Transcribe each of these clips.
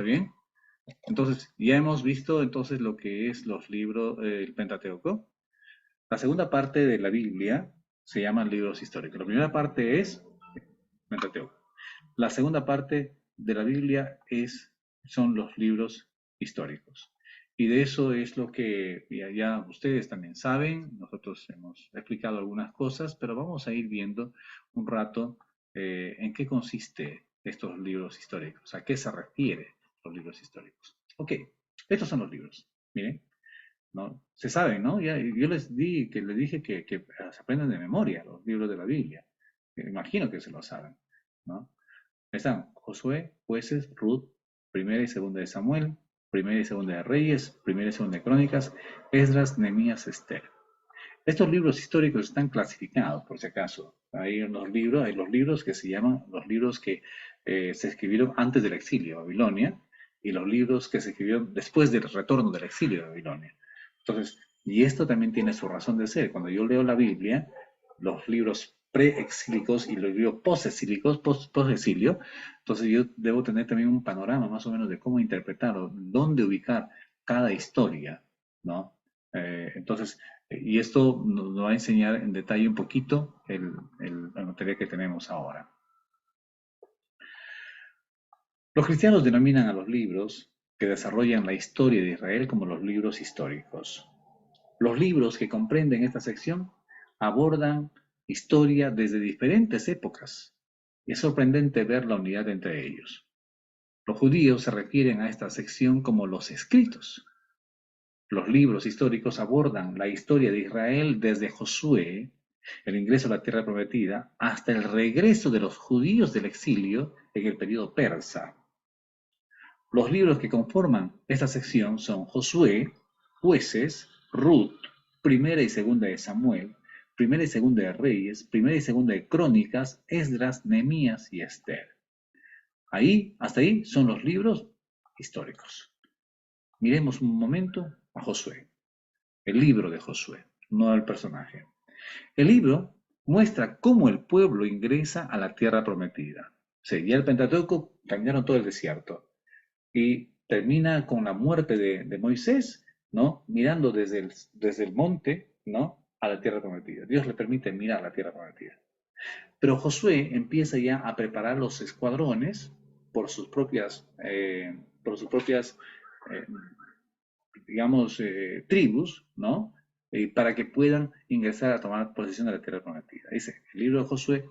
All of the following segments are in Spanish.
¿Está bien? Entonces, ya hemos visto entonces lo que es los libros, el Pentateuco. La segunda parte de la Biblia se llaman libros históricos. La primera parte es Pentateuco. La segunda parte de la Biblia son los libros históricos. Y de eso es lo que ya ustedes también saben. Nosotros hemos explicado algunas cosas, pero vamos a ir viendo un rato en qué consiste estos libros históricos, a qué se refiere los libros históricos. Ok, estos son los libros. Miren, ¿no? Se saben, ¿no? Ya, yo les dije que se aprendan de memoria los libros de la Biblia. Imagino que se lo saben, ¿no? Están Josué, Jueces, Ruth, Primera y Segunda de Samuel, Primera y Segunda de Reyes, Primera y Segunda de Crónicas, Esdras, Nehemías, Esther. Estos libros históricos están clasificados, por si acaso. Hay los libros que se llaman los libros que se escribieron antes del exilio a Babilonia y los libros que se escribieron después del retorno del exilio a Babilonia. Entonces, y esto también tiene su razón de ser. Cuando yo leo la Biblia, los libros pre-exílicos y los libros post-exílicos, post-exilio, entonces yo debo tener también un panorama más o menos de cómo interpretarlo, dónde ubicar cada historia, ¿no? Entonces, y esto nos va a enseñar en detalle un poquito la materia que tenemos ahora. Los cristianos denominan a los libros que desarrollan la historia de Israel como los libros históricos. Los libros que comprenden esta sección abordan historia desde diferentes épocas. Y es sorprendente ver la unidad entre ellos. Los judíos se refieren a esta sección como los escritos. Los libros históricos abordan la historia de Israel desde Josué, el ingreso a la tierra prometida, hasta el regreso de los judíos del exilio en el periodo persa. Los libros que conforman esta sección son Josué, Jueces, Ruth, Primera y Segunda de Samuel, Primera y Segunda de Reyes, Primera y Segunda de Crónicas, Esdras, Nehemías y Esther. Hasta ahí son los libros históricos. Miremos un momento a Josué, el libro de Josué, no el personaje. El libro muestra cómo el pueblo ingresa a la tierra prometida. Seguía el Pentateuco, caminaron todo el desierto y termina con la muerte de Moisés, ¿no? Mirando desde el monte, ¿no? A la tierra prometida. Dios le permite mirar la tierra prometida. Pero Josué empieza ya a preparar los escuadrones por sus propias, eh, digamos, tribus, ¿no? Para que puedan ingresar a tomar posesión de la tierra prometida. Dice, el libro de Josué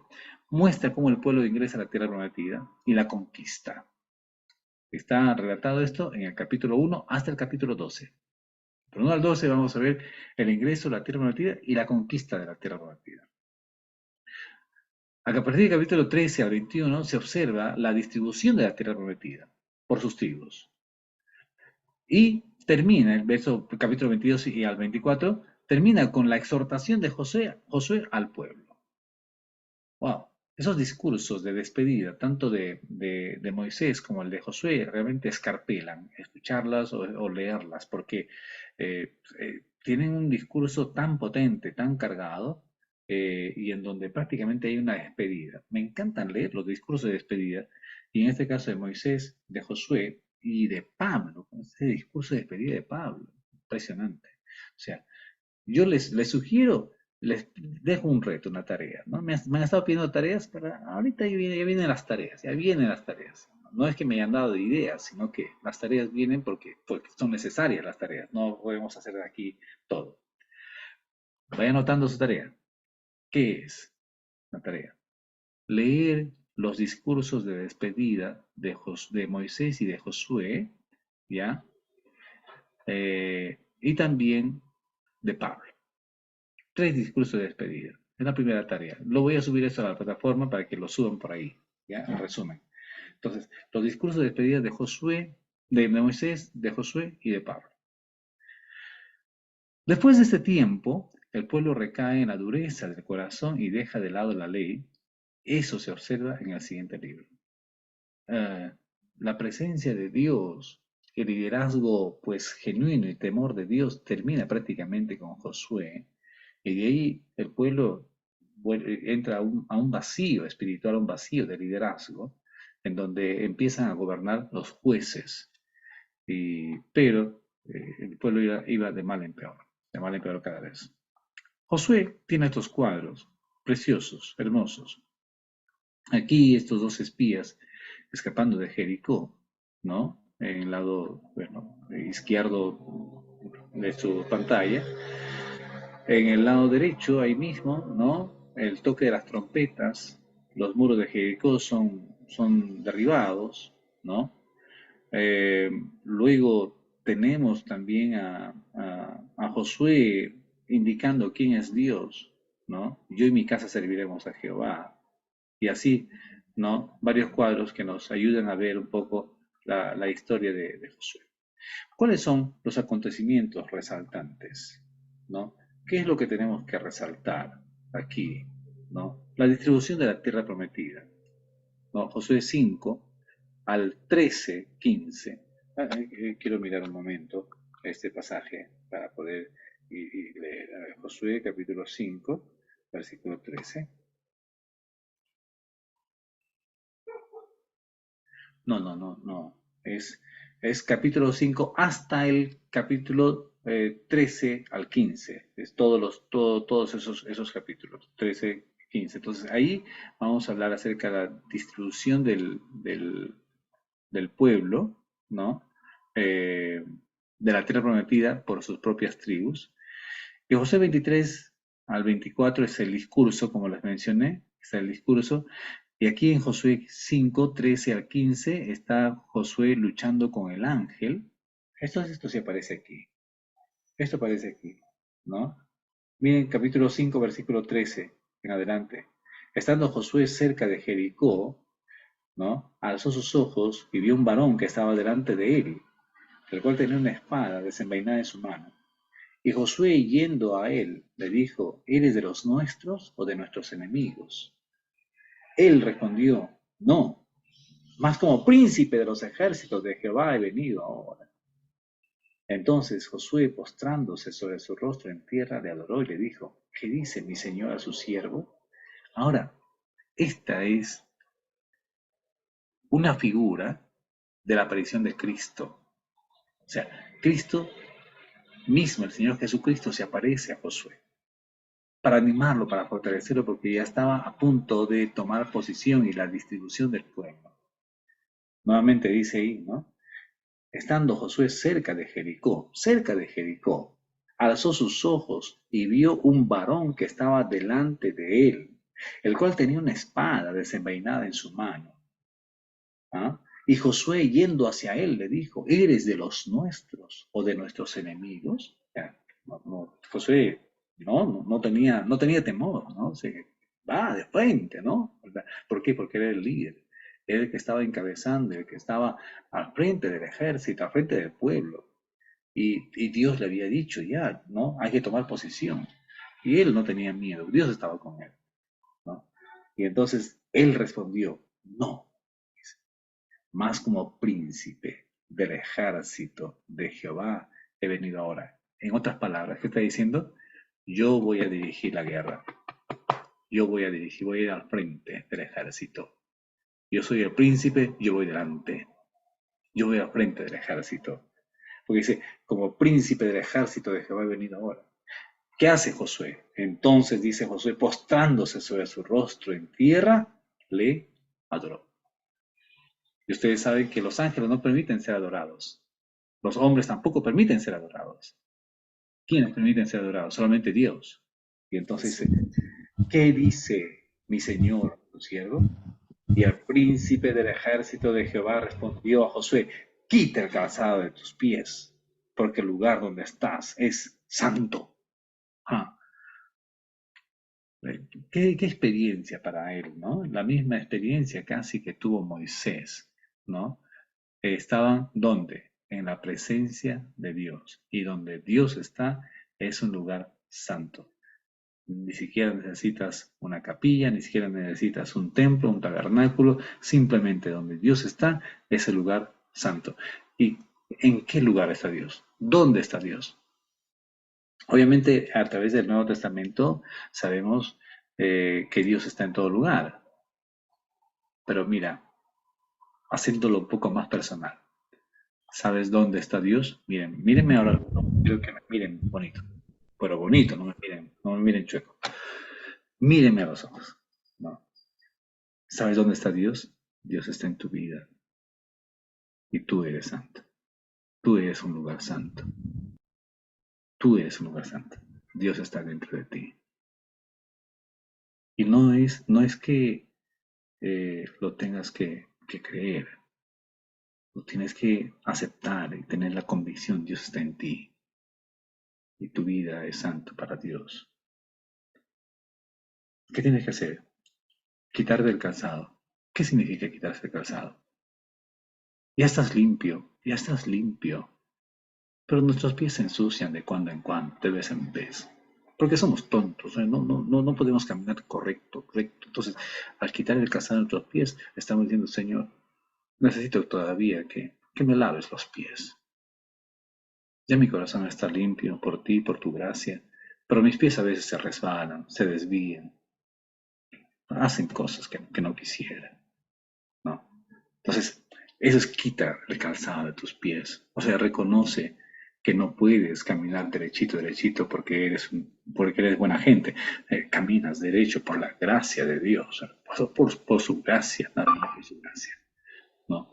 muestra cómo el pueblo ingresa a la tierra prometida y la conquista. Está relatado esto en el capítulo 1 hasta el capítulo 12. Pero 1 al 12 vamos a ver el ingreso a la tierra prometida y la conquista de la tierra prometida. A partir del capítulo 13 al 21 se observa la distribución de la tierra prometida por sus tribus. Y termina el capítulo 22 y al 24, termina con la exhortación de Josué al pueblo. Wow, esos discursos de despedida, tanto de Moisés como el de Josué, realmente escarpelan escucharlas o leerlas, porque tienen un discurso tan potente, tan cargado, y en donde prácticamente hay una despedida. Me encantan leer los discursos de despedida, y en este caso de Moisés, de Josué y de Pablo, ese discurso de despedida de Pablo, impresionante. O sea, yo les sugiero, les dejo un reto, una tarea, ¿no? Me han estado pidiendo tareas, pero ahorita ya vienen las tareas, ya vienen las tareas. No es que me hayan dado ideas, sino que las tareas vienen porque son necesarias las tareas, no podemos hacer de aquí todo. Vaya anotando su tarea. ¿Qué es la tarea? Leer los discursos de despedida de Moisés y de Josué, ¿ya? Y también de Pablo. 3 discursos de despedida. Es la primera tarea. Lo voy a subir esto a la plataforma para que lo suban por ahí, ¿ya? En resumen. Entonces, los discursos de despedida de Josué, de Moisés, de Josué y de Pablo. Después de este tiempo, el pueblo recae en la dureza del corazón y deja de lado la ley. Eso se observa en el siguiente libro. La presencia de Dios, el liderazgo pues genuino y temor de Dios termina prácticamente con Josué, y de ahí el pueblo entra a un vacío espiritual, a un vacío de liderazgo, en donde empiezan a gobernar los jueces. Pero el pueblo iba de mal en peor cada vez. Josué tiene estos cuadros preciosos, hermosos. Aquí estos dos espías escapando de Jericó, ¿no? En el lado, bueno, izquierdo de su pantalla. En el lado derecho, ahí mismo, ¿no? El toque de las trompetas, los muros de Jericó son derribados, ¿no? Eh, Luego tenemos también a Josué indicando quién es Dios, ¿no? Yo y mi casa serviremos a Jehová. Y así, ¿no? Varios cuadros que nos ayudan a ver un poco la historia de Josué. ¿Cuáles son los acontecimientos resaltantes? ¿No? ¿Qué es lo que tenemos que resaltar aquí? ¿No? La distribución de la tierra prometida. ¿No? Josué 5 al 13:15. Quiero mirar un momento este pasaje para poder leer. A ver, Josué capítulo 5, versículo 13. No. Es capítulo 5 hasta el capítulo 13 al 15. Es todos esos capítulos, 13, 15. Entonces ahí vamos a hablar acerca de la distribución del pueblo, ¿no? Eh, de la tierra prometida por sus propias tribus. Y José 23 al 24 es el discurso, como les mencioné, es el discurso. Y aquí en Josué 5, 13 al 15 está Josué luchando con el ángel. Esto sí aparece aquí. Esto aparece aquí, ¿no? Miren capítulo 5, versículo 13 en adelante. Estando Josué cerca de Jericó, ¿no? Alzó sus ojos y vio un varón que estaba delante de él, el cual tenía una espada desenvainada en su mano. Y Josué, yendo a él, le dijo: ¿Eres de los nuestros o de nuestros enemigos? Él respondió: No, mas como príncipe de los ejércitos de Jehová he venido ahora. Entonces Josué, postrándose sobre su rostro en tierra, le adoró y le dijo: ¿Qué dice mi señor a su siervo? Ahora, esta es una figura de la aparición de Cristo. O sea, Cristo mismo, el Señor Jesucristo, se aparece a Josué para animarlo, para fortalecerlo, porque ya estaba a punto de tomar posición y la distribución del pueblo. Nuevamente dice ahí, ¿no? Estando Josué cerca de Jericó, alzó sus ojos y vio un varón que estaba delante de él, el cual tenía una espada desenvainada en su mano. ¿Ah? Y Josué, yendo hacia él, le dijo: ¿Eres de los nuestros o de nuestros enemigos? Josué no tenía temor, ¿no? Va de frente, ¿no? ¿Por qué? Porque era el líder, era el que estaba encabezando, el que estaba al frente del ejército, al frente del pueblo. Y Dios le había dicho ya, ¿no? Hay que tomar posición. Y él no tenía miedo, Dios estaba con él, ¿no? Y entonces él respondió: no, más como príncipe del ejército de Jehová he venido ahora. En otras palabras, ¿qué está diciendo? Yo voy a dirigir la guerra. Yo voy a dirigir, voy a ir al frente del ejército. Yo soy el príncipe, yo voy delante. Yo voy al frente del ejército. Porque dice: como príncipe del ejército de Jehová he venido ahora. ¿Qué hace Josué? Entonces dice Josué, postrándose sobre su rostro en tierra, le adoró. Y ustedes saben que los ángeles no permiten ser adorados. Los hombres tampoco permiten ser adorados. ¿Quiénes permiten ser adorados? Solamente Dios. Y entonces dice: ¿qué dice mi señor, tu siervo? Y el príncipe del ejército de Jehová respondió a Josué: quita el calzado de tus pies, porque el lugar donde estás es santo. Ah, qué experiencia para él, ¿no? La misma experiencia casi que tuvo Moisés, ¿no? Estaban ¿dónde? En la presencia de Dios. Y donde Dios está es un lugar santo. Ni siquiera necesitas una capilla, ni siquiera necesitas un templo, un tabernáculo. Simplemente donde Dios está es el lugar santo. ¿Y en qué lugar está Dios? ¿Dónde está Dios? Obviamente, a través del Nuevo Testamento sabemos que Dios está en todo lugar. Pero mira, haciéndolo un poco más personal. ¿Sabes dónde está Dios? Miren, mírenme ahora, no, quiero que me miren bonito, pero bonito, no me miren chueco. Mírenme a los ojos. No. ¿Sabes dónde está Dios? Dios está en tu vida y tú eres santo. Tú eres un lugar santo. Tú eres un lugar santo. Dios está dentro de ti. Y no es que lo tengas que creer. Lo tienes que aceptar y tener la convicción. Dios está en ti. Y tu vida es santo para Dios. ¿Qué tienes que hacer? Quitarte el calzado. ¿Qué significa quitarse el calzado? Ya estás limpio, ya estás limpio. Pero nuestros pies se ensucian de cuando en cuando, de vez en vez. Porque somos tontos, no podemos caminar correcto, recto. Entonces, al quitar el calzado de nuestros pies, estamos diciendo, Señor, necesito todavía que me laves los pies. Ya mi corazón está limpio por ti, por tu gracia, pero mis pies a veces se resbalan, se desvían, hacen cosas que no quisiera, ¿no? Entonces, eso es quita el calzado de tus pies. O sea, reconoce que no puedes caminar derechito, derechito porque eres buena gente. Caminas derecho por la gracia de Dios, por su gracia, nada más por su gracia, ¿no?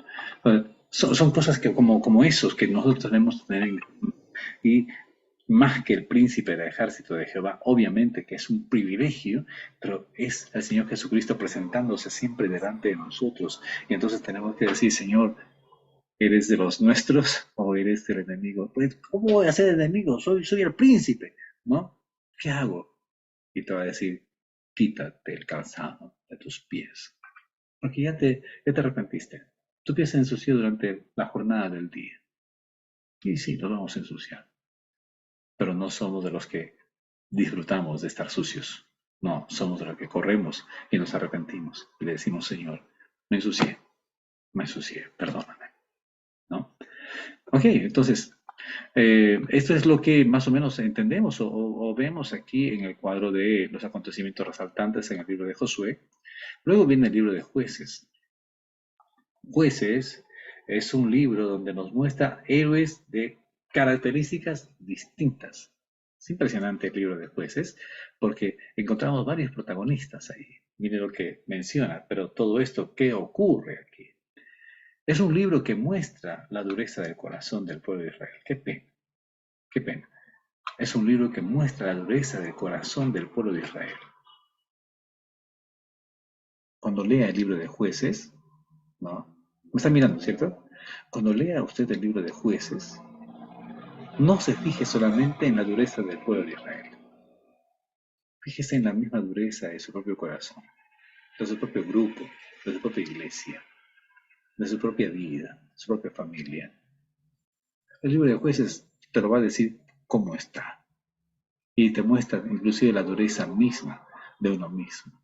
Son cosas que como esos que nosotros tenemos que tener y más que el príncipe del ejército de Jehová, obviamente que es un privilegio, pero es el Señor Jesucristo presentándose siempre delante de nosotros. Y entonces tenemos que decir, Señor, ¿eres de los nuestros o eres del enemigo? Pues, ¿cómo voy a ser enemigo? Soy el príncipe, ¿no? ¿Qué hago? Y te va a decir, quítate el calzado de tus pies. Porque ya te arrepentiste. Tu pie se ensució durante la jornada del día. Y sí, lo vamos a ensuciar. Pero no somos de los que disfrutamos de estar sucios. No, somos de los que corremos y nos arrepentimos y le decimos, Señor, me ensucié, perdóname, ¿no? Ok, entonces, esto es lo que más o menos entendemos o vemos aquí en el cuadro de los acontecimientos resaltantes en el libro de Josué. Luego viene el libro de Jueces. Jueces es un libro donde nos muestra héroes de características distintas. Es impresionante el libro de Jueces porque encontramos varios protagonistas ahí. Mire lo que menciona, pero todo esto, ¿qué ocurre aquí? Es un libro que muestra la dureza del corazón del pueblo de Israel. Qué pena, qué pena. Es un libro que muestra la dureza del corazón del pueblo de Israel. Cuando lea el libro de Jueces, ¿no? Me está mirando, ¿cierto? Cuando lea usted el libro de Jueces, no se fije solamente en la dureza del pueblo de Israel. Fíjese en la misma dureza de su propio corazón, de su propio grupo, de su propia iglesia, de su propia vida, de su propia familia. El libro de Jueces te lo va a decir cómo está y te muestra inclusive la dureza misma de uno mismo.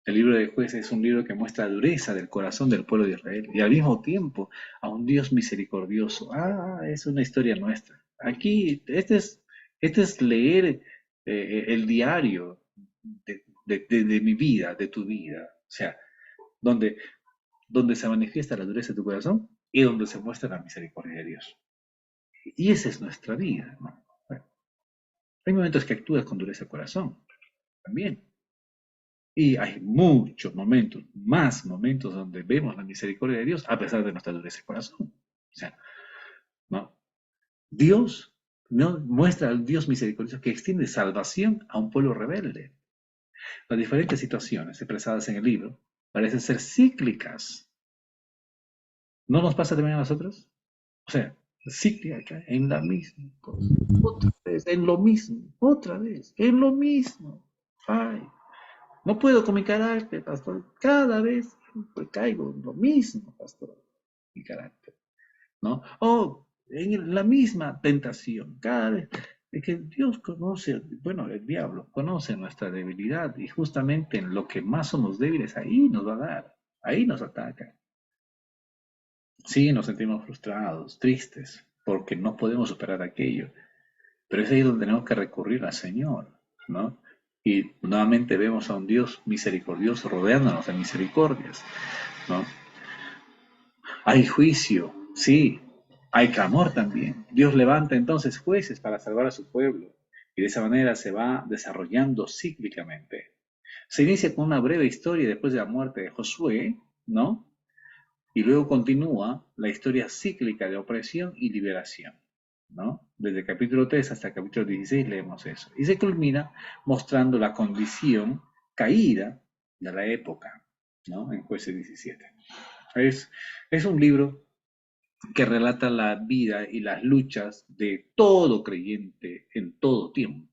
El libro de Jueces es un libro que muestra la dureza del corazón del pueblo de Israel y al mismo tiempo a un Dios misericordioso. Es una historia nuestra. Aquí, este es leer el diario de mi vida, de tu vida. O sea, donde, donde se manifiesta la dureza de tu corazón y donde se muestra la misericordia de Dios. Y esa es nuestra vida, ¿no? Bueno, hay momentos que actúas con dureza de corazón, también. Y hay muchos momentos, más momentos donde vemos la misericordia de Dios a pesar de nuestra dureza de corazón. O sea, ¿no? Dios no muestra al Dios misericordioso que extiende salvación a un pueblo rebelde. Las diferentes situaciones expresadas en el libro parecen ser cíclicas. ¿No nos pasa también a nosotros? O sea, cíclica, en la misma cosa. Otra vez, en lo mismo. Otra vez, en lo mismo. Ay, no puedo con mi carácter, pastor. Cada vez caigo en lo mismo, pastor. Mi carácter, ¿no? O en la misma tentación. Cada vez. Es que Dios conoce, bueno, el diablo conoce nuestra debilidad y justamente en lo que más somos débiles, ahí nos va a dar. Ahí nos ataca. Sí, nos sentimos frustrados, tristes, porque no podemos superar aquello. Pero es ahí donde tenemos que recurrir al Señor, ¿no? Y nuevamente vemos a un Dios misericordioso rodeándonos de misericordias, ¿no? Hay juicio, sí, hay clamor también. Dios levanta entonces jueces para salvar a su pueblo y de esa manera se va desarrollando cíclicamente. Se inicia con una breve historia después de la muerte de Josué, ¿no? Y luego continúa la historia cíclica de opresión y liberación, ¿no? Desde el capítulo 3 hasta el capítulo 16 leemos eso. Y se culmina mostrando la condición caída de la época, ¿no? En Jueces 17. Es, es un libro que relata la vida y las luchas de todo creyente en todo tiempo,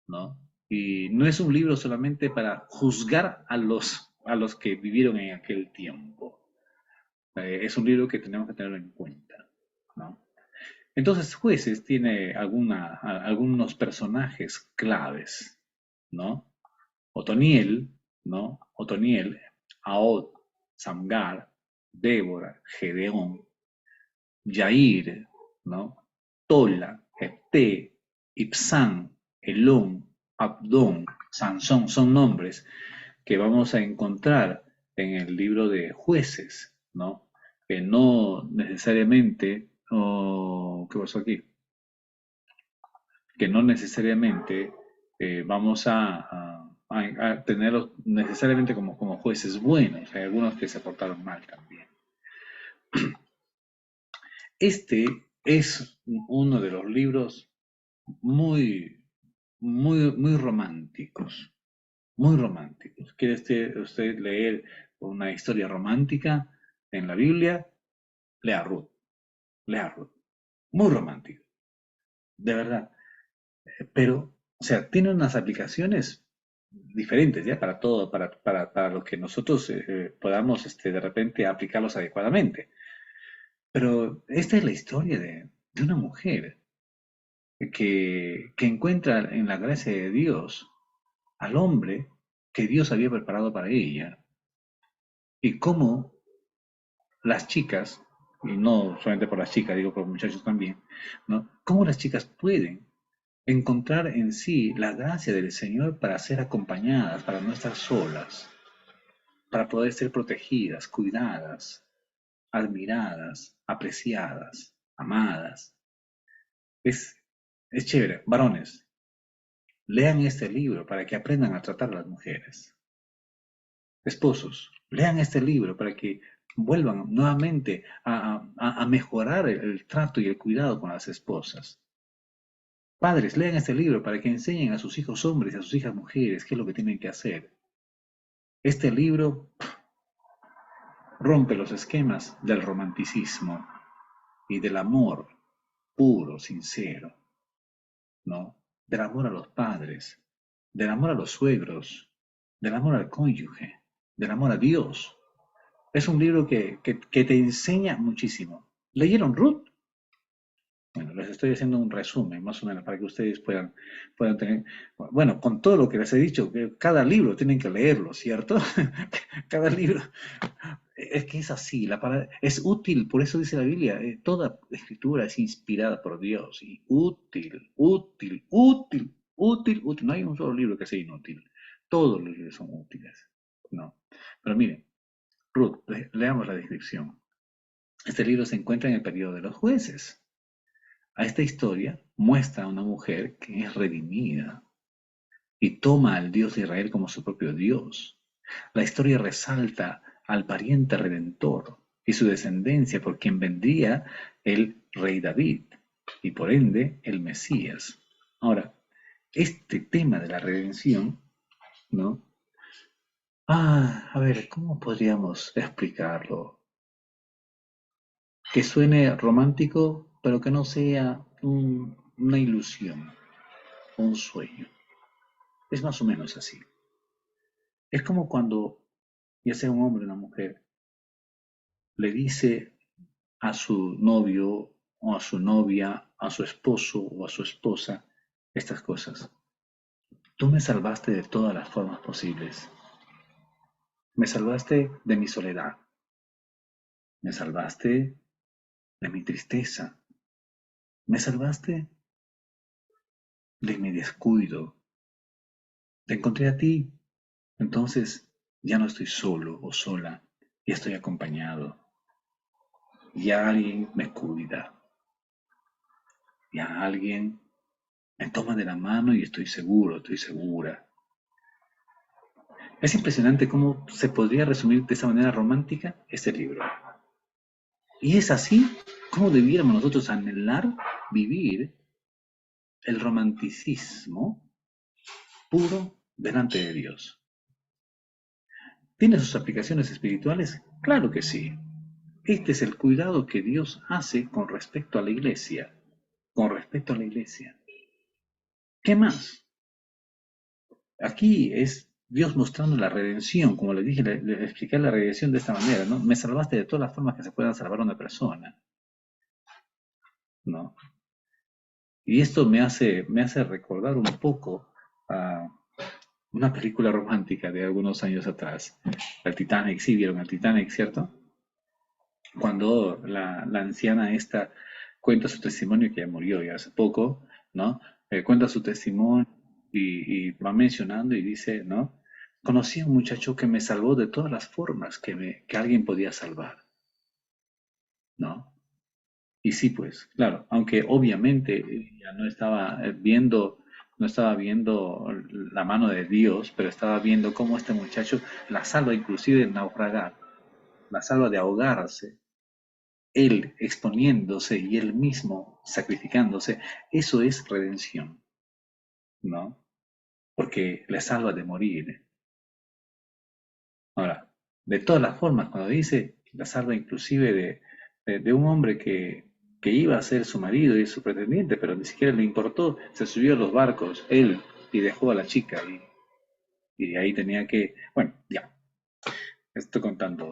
¿no? Y no es un libro solamente para juzgar a los que vivieron en aquel tiempo. Es un libro que tenemos que tenerlo en cuenta, ¿no? Entonces, Jueces tiene algunos personajes claves, ¿no? Otoniel, ¿no? Otoniel, Ahod, Samgar, Débora, Gedeón, Yair, ¿no? Tola, Jefté, Ibsán, Elón, Abdón, Sansón, son nombres que vamos a encontrar en el libro de Jueces, ¿no? Que no necesariamente, ¿qué pasó aquí? Que no necesariamente vamos a tenerlos necesariamente como jueces buenos, hay algunos que se portaron mal también. Este es uno de los libros muy, muy románticos, muy románticos. ¿Quiere usted leer una historia romántica en la Biblia? Lea Ruth, lea Ruth. Muy romántico, de verdad. Pero, o sea, tiene unas aplicaciones diferentes, ¿ya? Para todo, para lo que nosotros podamos de repente aplicarlos adecuadamente. Pero esta es la historia de una mujer que encuentra en la gracia de Dios al hombre que Dios había preparado para ella y cómo las chicas, y no solamente por las chicas, digo por los muchachos también, ¿no? Cómo las chicas pueden encontrar en sí la gracia del Señor para ser acompañadas, para no estar solas, para poder ser protegidas, cuidadas, admiradas, apreciadas, amadas. Es, es chévere. Varones, lean este libro para que aprendan a tratar a las mujeres. Esposos, lean este libro para que vuelvan nuevamente a mejorar el trato y el cuidado con las esposas. Padres, lean este libro para que enseñen a sus hijos hombres y a sus hijas mujeres qué es lo que tienen que hacer. Este libro rompe los esquemas del romanticismo y del amor puro, sincero, ¿no? Del amor a los padres, del amor a los suegros, del amor al cónyuge, del amor a Dios. Es un libro que te enseña muchísimo. ¿Leyeron Ruth? Bueno, les estoy haciendo un resumen, más o menos, para que ustedes puedan tener, bueno, con todo lo que les he dicho, que cada libro tienen que leerlo, ¿cierto? Cada libro, es que es así, la palabra, es útil, por eso dice la Biblia, toda escritura es inspirada por Dios y útil, útil, útil, útil, útil. No hay un solo libro que sea inútil. Todos los libros son útiles, ¿no? Pero miren, Ruth, leamos la descripción. Este libro se encuentra en el periodo de los jueces. A esta historia muestra a una mujer que es redimida y toma al Dios de Israel como su propio Dios. La historia resalta al pariente redentor y su descendencia por quien vendría el rey David y por ende el Mesías. Ahora, este tema de la redención, ¿no? A ver, ¿cómo podríamos explicarlo? Que suene romántico, pero que no sea una ilusión o un sueño. Es más o menos así. Es como cuando, ya sea un hombre o una mujer, le dice a su novio o a su novia, a su esposo o a su esposa estas cosas. Tú me salvaste de todas las formas posibles. Me salvaste de mi soledad. Me salvaste de mi tristeza. Me salvaste de mi descuido. Te encontré a ti. Entonces ya no estoy solo o sola. Ya estoy acompañado. ya alguien me cuida, ya alguien me toma de la mano y estoy seguro, estoy segura. Es impresionante cómo se podría resumir de esa manera romántica este libro. Y es así como debiéramos nosotros anhelar vivir el romanticismo puro delante de Dios. ¿Tiene sus aplicaciones espirituales? Claro que sí. Este es el cuidado que Dios hace con respecto a la iglesia. Con respecto a la iglesia. ¿Qué más? Aquí es Dios mostrando la redención, como le dije, le expliqué la redención de esta manera, ¿no? Me salvaste de todas las formas que se puedan salvar a una persona, ¿no? Y esto me hace recordar un poco a una película romántica de algunos años atrás, el Titanic. Sí vieron el Titanic, ¿cierto? Cuando la anciana esta cuenta su testimonio, que ya murió ya hace poco, ¿no? Cuenta su testimonio y va mencionando y dice, ¿no? Conocí a un muchacho que me salvó de todas las formas que alguien podía salvar, ¿no? Y sí, pues, claro, aunque obviamente ella no estaba viendo la mano de Dios, pero estaba viendo cómo este muchacho la salva inclusive de naufragar, la salva de ahogarse, él exponiéndose y él mismo sacrificándose. Eso es redención, ¿no? Porque le salva de morir. Ahora, de todas las formas, cuando dice la salva inclusive de un hombre que iba a ser su marido y su pretendiente, pero ni siquiera le importó, se subió a los barcos, él, y dejó a la chica, y de ahí tenía que, bueno, ya, estoy contando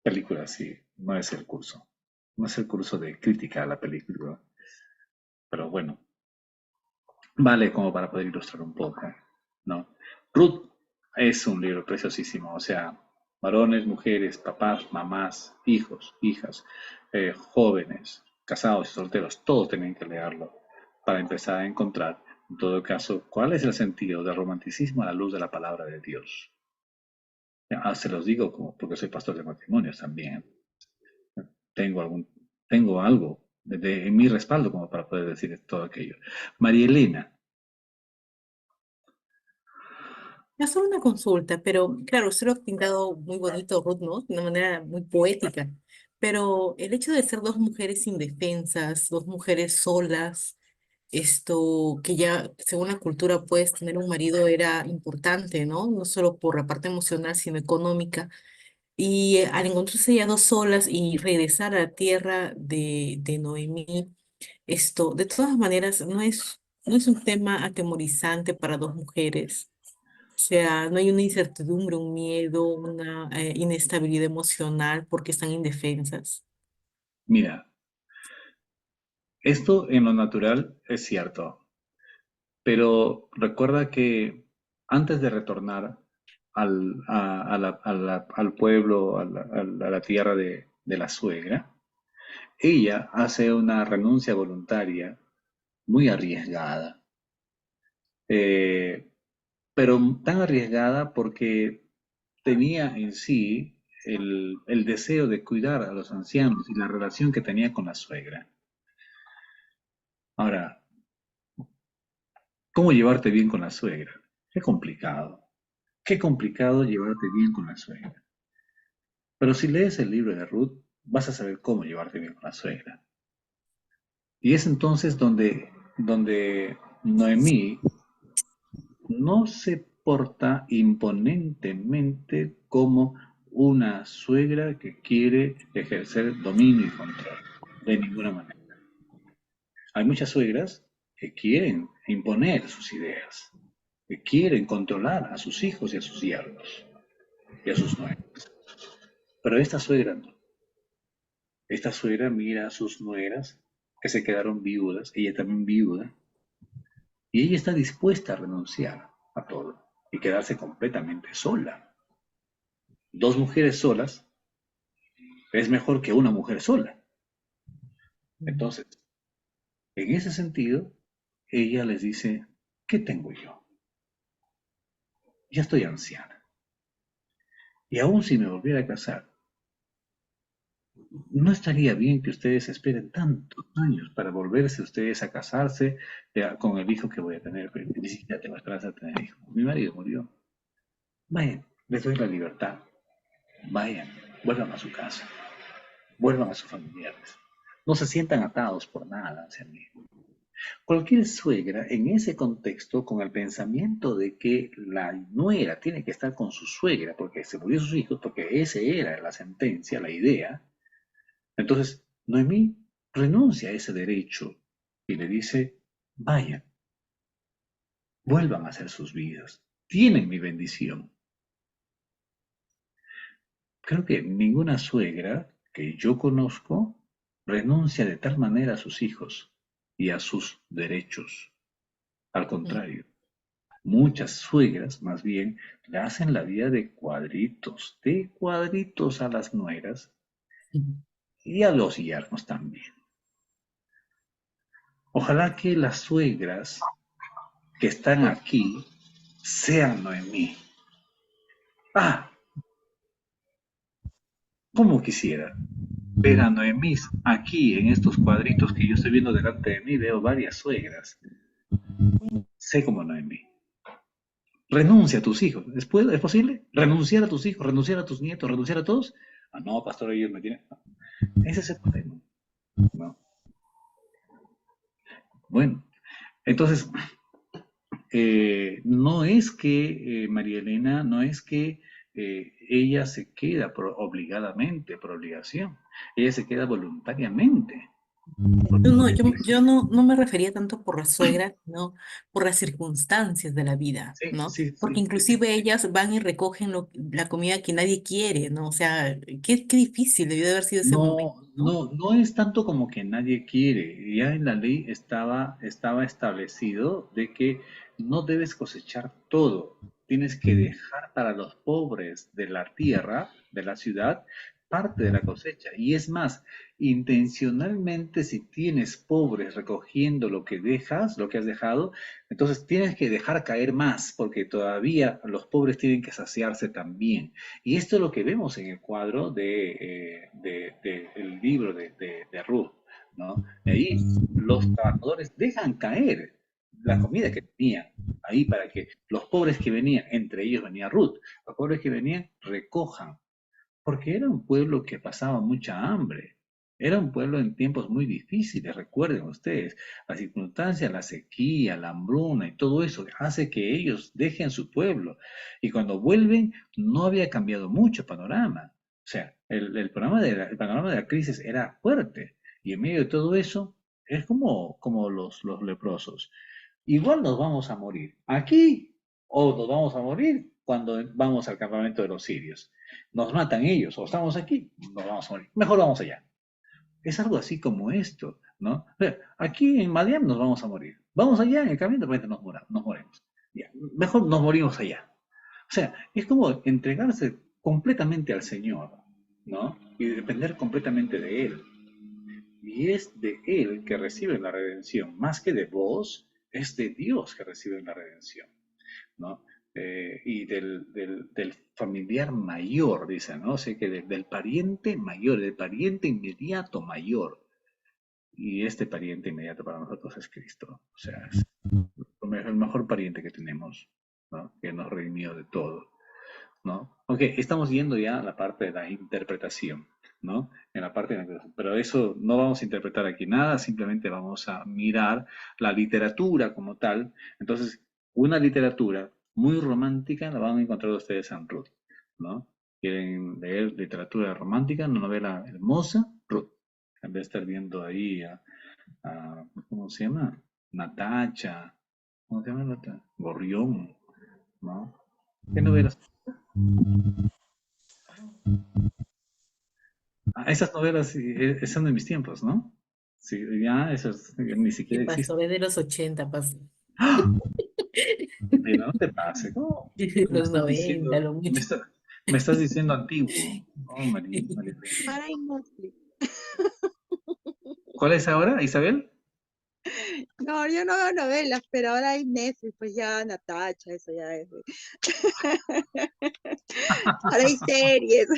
películas y no es el curso, no es el curso de crítica a la película, pero bueno, vale como para poder ilustrar un poco, ¿no? Ruth es un libro preciosísimo, o sea, varones, mujeres, papás, mamás, hijos, hijas, jóvenes, casados y solteros, todos tienen que leerlo para empezar a encontrar, en todo caso, cuál es el sentido del romanticismo a la luz de la palabra de Dios. Se los digo como porque soy pastor de matrimonios también. Tengo algún, tengo algo en mi respaldo como para poder decir todo aquello. María Elena. Es solo una consulta, pero claro, usted lo ha pintado muy bonito, Ruth, ¿no? De una manera muy poética. Pero el hecho de ser dos mujeres indefensas, dos mujeres solas, esto que ya según la cultura puedes tener un marido era importante, ¿no? No solo por la parte emocional, sino económica. Y al encontrarse ya dos solas y regresar a la tierra de Noemí, esto de todas maneras no es un tema atemorizante para dos mujeres. O sea, no hay una incertidumbre, un miedo, una inestabilidad emocional porque están indefensas. Mira, esto en lo natural es cierto, pero recuerda que antes de retornar al pueblo, a la tierra de la suegra, ella hace una renuncia voluntaria muy arriesgada, eh, pero tan arriesgada porque tenía en sí el deseo de cuidar a los ancianos y la relación que tenía con la suegra. Ahora, ¿cómo llevarte bien con la suegra? Qué complicado. Qué complicado llevarte bien con la suegra. Pero si lees el libro de Ruth, vas a saber cómo llevarte bien con la suegra. Y es entonces donde Noemí no se porta imponentemente como una suegra que quiere ejercer dominio y control. De ninguna manera. Hay muchas suegras que quieren imponer sus ideas, que quieren controlar a sus hijos y a sus yernos y a sus nueras. Pero esta suegra no. Esta suegra mira a sus nueras que se quedaron viudas, ella también viuda, y ella está dispuesta a renunciar a todo y quedarse completamente sola. Dos mujeres solas es mejor que una mujer sola. Mm. Entonces, en ese sentido, ella les dice, ¿qué tengo yo? Ya estoy anciana. Y aún si me volviera a casar, no estaría bien que ustedes esperen tantos años para volverse ustedes a casarse con el hijo que voy a tener, pero ni siquiera tengo esperanza de tener hijos. Mi marido murió. Vayan, les doy la libertad. Vayan, vuelvan a su casa, vuelvan a sus familiares. No se sientan atados por nada hacia mí. Cualquier suegra en ese contexto, con el pensamiento de que la nuera tiene que estar con su suegra porque se murió sus hijos, porque ese era la sentencia, la idea, entonces Noemí renuncia a ese derecho y le dice, vayan, vuelvan a hacer sus vidas, tienen mi bendición. Creo que ninguna suegra que yo conozco renuncia de tal manera a sus hijos y a sus derechos. Al contrario, muchas suegras, más bien, le hacen la vida de cuadritos a las nueras y a los yernos también. Ojalá que las suegras que están aquí sean Noemí. Ah, como quisiera ver a Noemí aquí en estos cuadritos que yo estoy viendo delante de mí. Veo varias suegras. Sé como Noemí. Renuncia a tus hijos. ¿Es posible? ¿Renunciar a tus hijos? ¿Renunciar a tus nietos? ¿Renunciar a todos? Ah, no, pastor, ellos me tienen. No. Ese es el problema. ¿No? Bueno, entonces, no es que María Elena, no es que ella se queda obligadamente, por obligación, ella se queda voluntariamente. Yo no me refería tanto por la suegra, no por las circunstancias de la vida, Sí, ¿no? sí, Porque sí, sí, sí. inclusive ellas van y recogen la comida que nadie quiere, ¿no? O sea, qué difícil debió de haber sido ese momento, No, ¿no? no, no es tanto como que nadie quiere. Ya en la ley estaba establecido de que no debes cosechar todo. Tienes que dejar para los pobres de la tierra, de la ciudad, parte de la cosecha. Y es más, intencionalmente si tienes pobres recogiendo lo que dejas, lo que has dejado, entonces tienes que dejar caer más, porque todavía los pobres tienen que saciarse también. Y esto es lo que vemos en el cuadro el libro de Ruth, ¿no? Ahí los trabajadores dejan caer la comida que tenían ahí para que los pobres que venían, entre ellos venía Ruth, los pobres que venían recojan, porque era un pueblo que pasaba mucha hambre. Era un pueblo en tiempos muy difíciles, recuerden ustedes, las circunstancias, la sequía, la hambruna y todo eso hace que ellos dejen su pueblo. Y cuando vuelven, no había cambiado mucho el panorama. O sea, el panorama de la crisis era fuerte. Y en medio de todo eso, es como los leprosos. Igual nos vamos a morir aquí o nos vamos a morir cuando vamos al campamento de los sirios. Nos matan ellos o estamos aquí, nos vamos a morir. Mejor vamos allá. Es algo así como esto, ¿no? O sea, aquí en Madián nos vamos a morir. Vamos allá en el camino, de repente nos morimos. Ya, mejor nos morimos allá. O sea, es como entregarse completamente al Señor, ¿no? Y depender completamente de Él. Y es de Él que reciben la redención, más que de vos, es de Dios que reciben la redención, ¿no? Y del familiar mayor, dicen, ¿no? O sea, que del pariente mayor, del pariente inmediato mayor. Y este pariente inmediato para nosotros es Cristo. O sea, es el mejor pariente que tenemos, ¿no? Que nos redimió de todo, ¿no? Ok, estamos yendo ya a la parte de la interpretación, ¿no? En la parte de la interpretación. Pero eso no vamos a interpretar aquí nada, simplemente vamos a mirar la literatura como tal. Entonces, una literatura muy romántica la van a encontrar ustedes en Ruth, ¿no? Quieren leer literatura romántica, una novela hermosa, Ruth. En vez de estar viendo ahí ¿cómo se llama? Natacha, ¿cómo se llama la otra? Gorrión, ¿no? ¿Qué novelas? Ah, esas novelas sí, son de mis tiempos, ¿no? Sí, ya esas ni ¿Qué siquiera pasó? existen. Es de los 80 pasó. ¡Ah! Mira, no te pase. ¿Cómo, cómo me Los estás 90 diciendo? lo mucho. Me estás diciendo antiguo. Oh, María Elena. Para en Netflix. ¿Cuál es ahora, Isabel? No, yo no veo novelas, pero ahora hay Netflix, pues ya Natacha, eso ya es. Ahora hay series.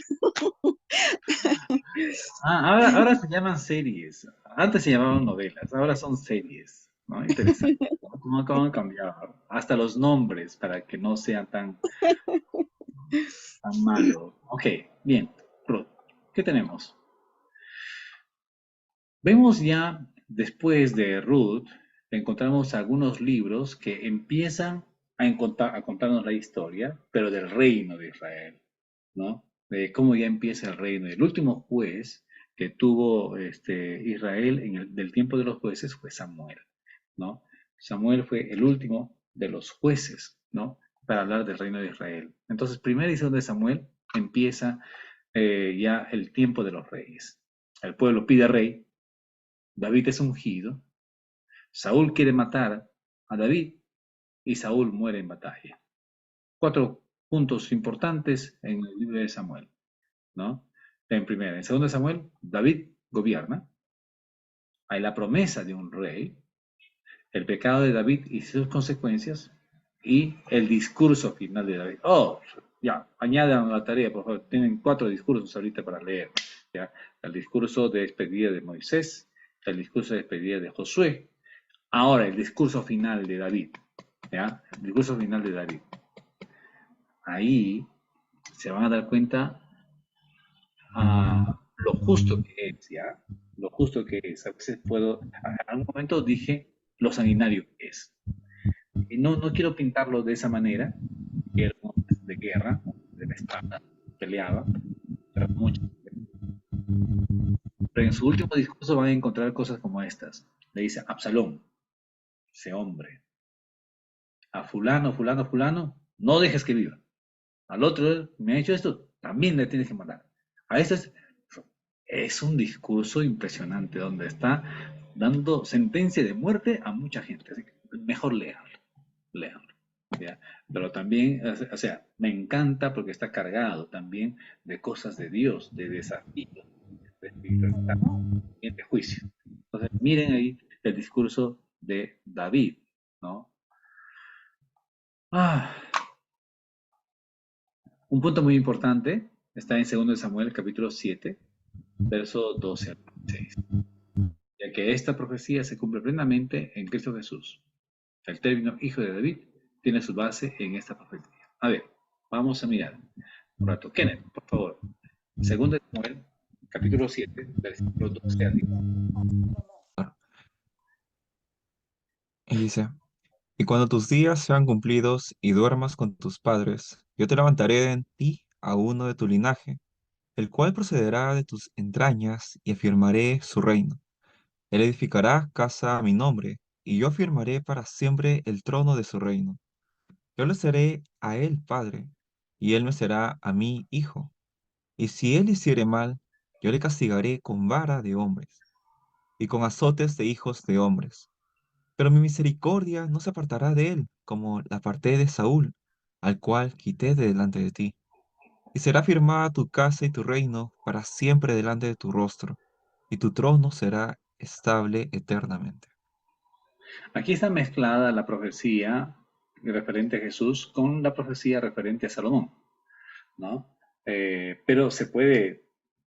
Ahora se llaman series. Antes se llamaban novelas, ahora son series. ¿No? Interesante. ¿No? Cómo han cambiado. Hasta los nombres para que no sean tan malos. Ok, bien. Ruth, ¿qué tenemos? Vemos ya después de Ruth, encontramos algunos libros que empiezan a contarnos la historia, pero del reino de Israel, ¿no? De cómo ya empieza el reino. El último juez que tuvo Israel del tiempo de los jueces fue Samuel, ¿no? Samuel fue el último de los jueces, ¿no? Para hablar del reino de Israel. Entonces, primera edición de Samuel empieza ya el tiempo de los reyes. El pueblo pide rey, David es ungido, Saúl quiere matar a David y Saúl muere en batalla. 4 puntos importantes en el libro de Samuel, ¿no? En primera, en segundo de Samuel, David gobierna, hay la promesa de un rey, el pecado de David y sus consecuencias y el discurso final de David. Oh, ya, añadan la tarea, por favor. Tienen 4 discursos ahorita para leer. ¿Ya? El discurso de despedida de Moisés, el discurso de despedida de Josué. Ahora, el discurso final de David. ¿Ya? El discurso final de David. Ahí se van a dar cuenta lo justo que es, ¿ya? Lo justo que es. A veces en algún momento dije lo sanguinario que es. Y no quiero pintarlo de esa manera, que era un hombre de guerra, de la espada, peleaba, pero mucho. Pero en su último discurso van a encontrar cosas como estas. Le dice a Absalón, ese hombre, a fulano, fulano, fulano, no dejes que viva. Al otro, me ha hecho esto, también le tienes que matar. A este es un discurso impresionante donde está dando sentencia de muerte a mucha gente. Así que mejor leanlo, leanlo. ¿Ya? Pero también, o sea, me encanta porque está cargado también de cosas de Dios, de desafíos, de espiritualidad, de juicio. Entonces, miren ahí el discurso de David, ¿no? Ah, un punto muy importante está en 2 Samuel, capítulo 7, verso 12 al 16, ya que esta profecía se cumple plenamente en Cristo Jesús. El término hijo de David tiene su base en esta profecía. A ver, vamos a mirar un rato. Kenneth, por favor. 2 Samuel, capítulo 7, versículo 12 al 16. Y dice, y cuando tus días sean cumplidos y duermas con tus padres, yo te levantaré en ti a uno de tu linaje, el cual procederá de tus entrañas y afirmaré su reino. Él edificará casa a mi nombre, y yo afirmaré para siempre el trono de su reino. Yo le seré a él padre, y él me será a mí hijo. Y si él hiciere mal, yo le castigaré con vara de hombres, y con azotes de hijos de hombres. Pero mi misericordia no se apartará de él, como la aparté de Saúl, al cual quité de delante de ti. Y será firmada tu casa y tu reino para siempre delante de tu rostro, y tu trono será estable eternamente. Aquí está mezclada la profecía referente a Jesús con la profecía referente a Salomón, ¿no? Pero se puede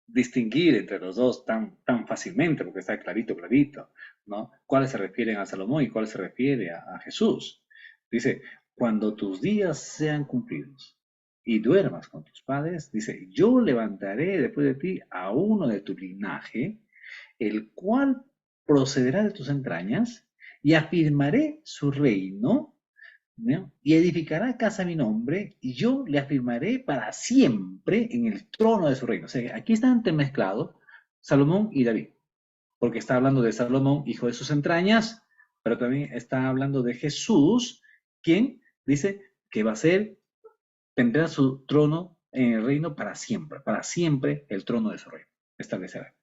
distinguir entre los dos tan fácilmente, porque está clarito, clarito, ¿no? ¿Cuáles se refieren a Salomón y cuál se refiere a Jesús? Dice, cuando tus días sean cumplidos y duermas con tus padres, dice, yo levantaré después de ti a uno de tu linaje, el cual procederá de tus entrañas, y afirmaré su reino, ¿no? Y edificará casa a mi nombre, y yo le afirmaré para siempre en el trono de su reino. O sea, aquí están entremezclados Salomón y David, porque está hablando de Salomón, hijo de sus entrañas, pero también está hablando de Jesús, quien dice que va a ser, tendrá su trono en el reino para siempre el trono de su reino, establecerá.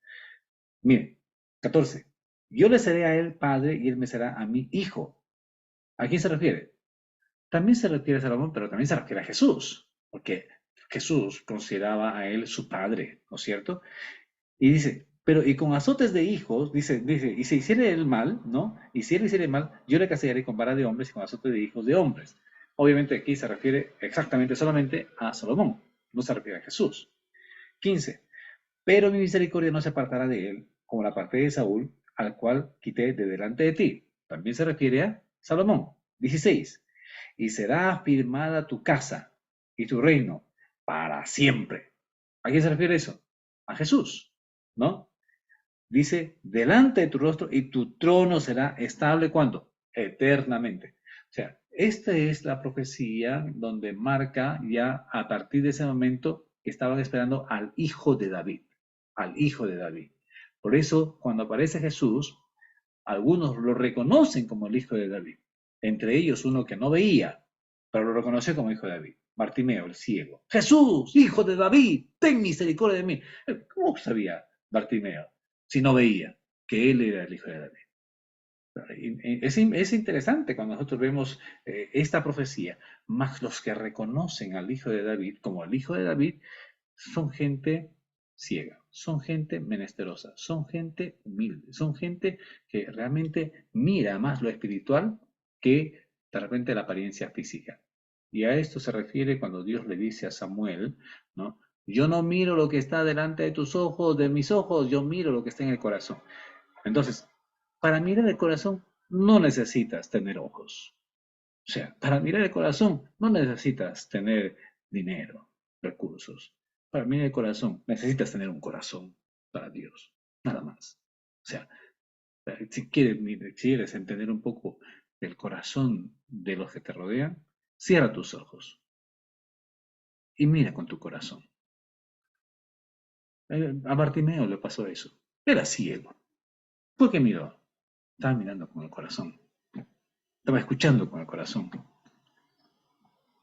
Miren, 14. Yo le seré a él padre y él me será a mí hijo. ¿A quién se refiere? También se refiere a Salomón, pero también se refiere a Jesús, porque Jesús consideraba a él su padre, ¿no es cierto? Y dice, Pero, y con azotes de hijos, dice, y si hiciere el mal, ¿no? Y si él hiciere el mal, yo le castigaré con vara de hombres y con azotes de hijos de hombres. Obviamente aquí se refiere exactamente solamente a Salomón, no se refiere a Jesús. 15. Pero mi misericordia no se apartará de él, como la parte de Saúl, al cual quité de delante de ti. También se refiere a Salomón. 16. Y será afirmada tu casa y tu reino para siempre. ¿A quién se refiere eso? A Jesús, ¿no? Dice, delante de tu rostro y tu trono será estable, ¿cuándo? Eternamente. O sea, esta es la profecía donde marca ya a partir de ese momento que estaban esperando al hijo de David, al hijo de David. Por eso, cuando aparece Jesús, algunos lo reconocen como el hijo de David. Entre ellos uno que no veía, pero lo reconoció como hijo de David. Bartimeo, el ciego. Jesús, hijo de David, ten misericordia de mí. ¿Cómo sabía Bartimeo si no veía que él era el hijo de David? Es interesante cuando nosotros vemos esta profecía, más los que reconocen al hijo de David como el hijo de David son gente ciega, son gente menesterosa, son gente humilde, son gente que realmente mira más lo espiritual que de repente la apariencia física. Y a esto se refiere cuando Dios le dice a Samuel, ¿no? Yo no miro lo que está delante de tus ojos, de mis ojos, yo miro lo que está en el corazón. Entonces, para mirar el corazón no necesitas tener ojos. O sea, para mirar el corazón no necesitas tener dinero, recursos. Para mirar el corazón necesitas tener un corazón para Dios, nada más. O sea, si quieres entender un poco el corazón de los que te rodean, cierra tus ojos y mira con tu corazón. A Bartimeo le pasó eso. Era ciego. ¿Por qué miró? Estaba mirando con el corazón. Estaba escuchando con el corazón.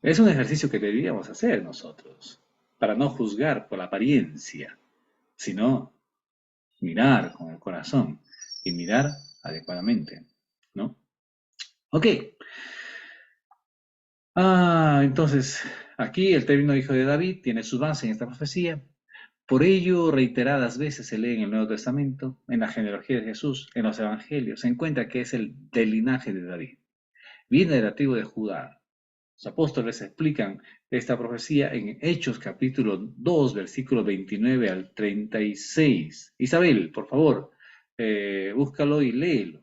Es un ejercicio que deberíamos hacer nosotros, para no juzgar por la apariencia, sino mirar con el corazón y mirar adecuadamente, ¿no? Ok. Entonces, aquí el término hijo de David tiene su base en esta profecía. Por ello, reiteradas veces se lee en el Nuevo Testamento, en la genealogía de Jesús, en los evangelios, se encuentra que es el del linaje de David. Viene de la tribu de Judá. Los apóstoles explican esta profecía en Hechos capítulo 2, versículo 29 al 36. Isabel, por favor, búscalo y léelo.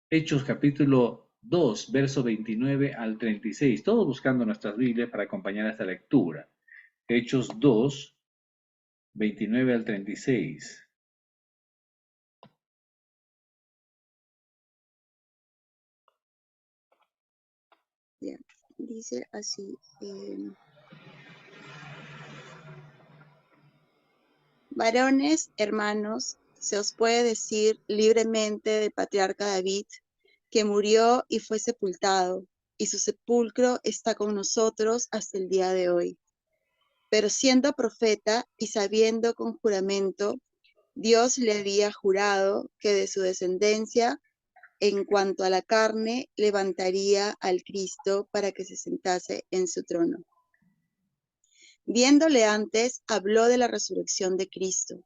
Hechos capítulo 2, verso 29 al 36. Todos buscando nuestras Biblias para acompañar esta lectura. Hechos 2, 29 al 36. Bien, dice así. Varones, hermanos, se os puede decir libremente del patriarca David, que murió y fue sepultado, y su sepulcro está con nosotros hasta el día de hoy. Pero siendo profeta y sabiendo con juramento, Dios le había jurado que de su descendencia, en cuanto a la carne, levantaría al Cristo para que se sentase en su trono. Viéndole antes, habló de la resurrección de Cristo,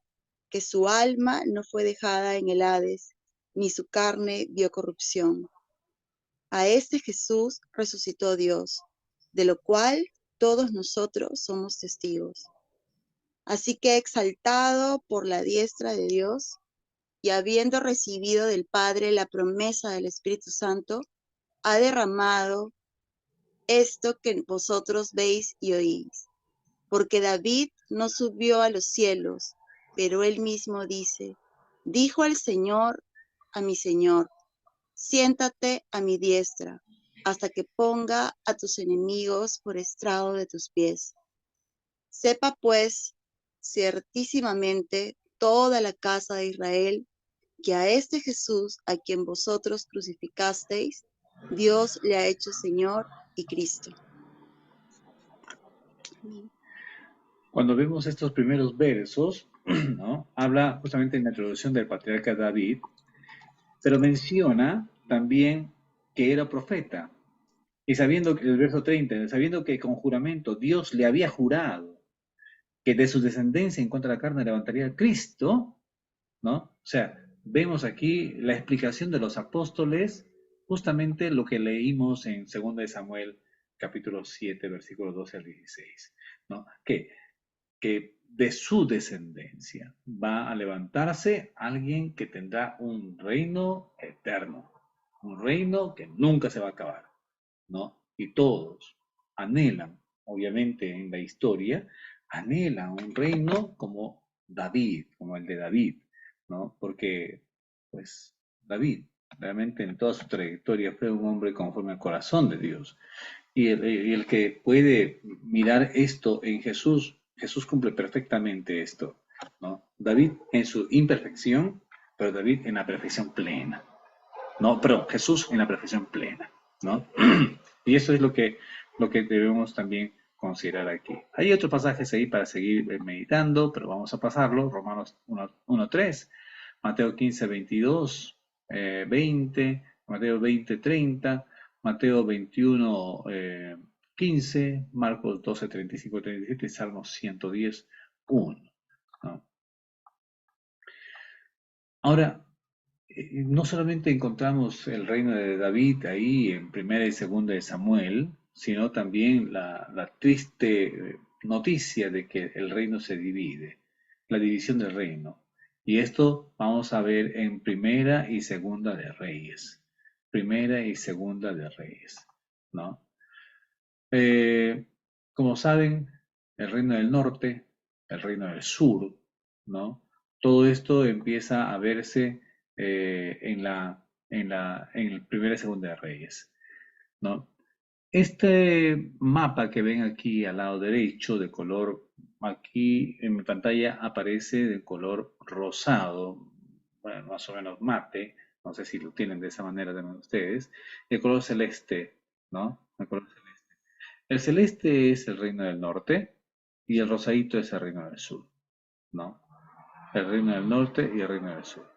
que su alma no fue dejada en el Hades, ni su carne vio corrupción. A este Jesús resucitó Dios, de lo cual todos nosotros somos testigos. Así que exaltado por la diestra de Dios, y habiendo recibido del Padre la promesa del Espíritu Santo, ha derramado esto que vosotros veis y oís. Porque David no subió a los cielos, pero él mismo dice, dijo el Señor a mi Señor, siéntate a mi diestra, hasta que ponga a tus enemigos por estrado de tus pies. Sepa pues, ciertísimamente, toda la casa de Israel, que a este Jesús, a quien vosotros crucificasteis, Dios le ha hecho Señor y Cristo. Cuando vemos estos primeros versos, ¿no? Habla justamente en la introducción del patriarca David, pero menciona también que era profeta. Y sabiendo que, el verso 30, sabiendo que con juramento Dios le había jurado que de su descendencia en cuanto a la carne levantaría a Cristo, ¿no? O sea, vemos aquí la explicación de los apóstoles, justamente lo que leímos en 2 de Samuel, capítulo 7, versículos 12 al 16, ¿no? Que de su descendencia va a levantarse alguien que tendrá un reino eterno, un reino que nunca se va a acabar, ¿no? Y todos anhelan, obviamente en la historia, anhelan un reino como David, como el de David, ¿no? Porque, pues, David realmente en toda su trayectoria fue un hombre conforme al corazón de Dios. Y el que puede mirar esto en Jesús, Jesús cumple perfectamente esto, ¿no? David en su imperfección, pero David en la perfección plena, ¿no? Pero Jesús en la perfección plena, ¿no? Y eso es lo que debemos también considerar aquí. Hay otros pasajes ahí para seguir meditando, pero vamos a pasarlo. Romanos 1:3, Mateo 15:22, 20, Mateo 20:30, Mateo 21:15, Marcos 12:35-37, Salmos 110:1, ¿no? Ahora, no solamente encontramos el reino de David ahí en primera y segunda de Samuel, sino también la triste noticia de que el reino se divide, la división del reino. Y esto vamos a ver en primera y segunda de Reyes. Primera y segunda de Reyes, ¿no? Eh, como saben, el reino del norte, el reino del sur, ¿no? Todo esto empieza a verse en el primera y segunda de Reyes, ¿no? Este mapa que ven aquí al lado derecho de color, aquí en mi pantalla aparece de color rosado, bueno, más o menos mate, no sé si lo tienen de esa manera también ustedes, el color celeste, ¿no? El color celeste. El celeste es el reino del norte y el rosadito es el reino del sur, ¿no? El reino del norte y el reino del sur.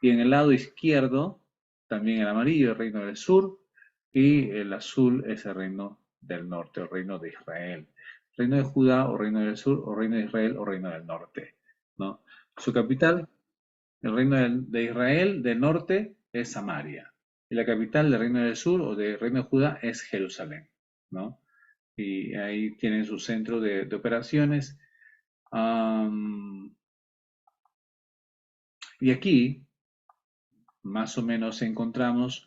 Y en el lado izquierdo, también el amarillo, el reino del sur, y el azul es el reino del norte, el reino de Israel. Reino de Judá o reino del sur, o reino de Israel o reino del norte, ¿no? Su capital, el reino de Israel del norte es Samaria. Y la capital del reino del sur o del reino de Judá es Jerusalén, ¿no? Y ahí tienen su centro de operaciones. Y aquí, más o menos, encontramos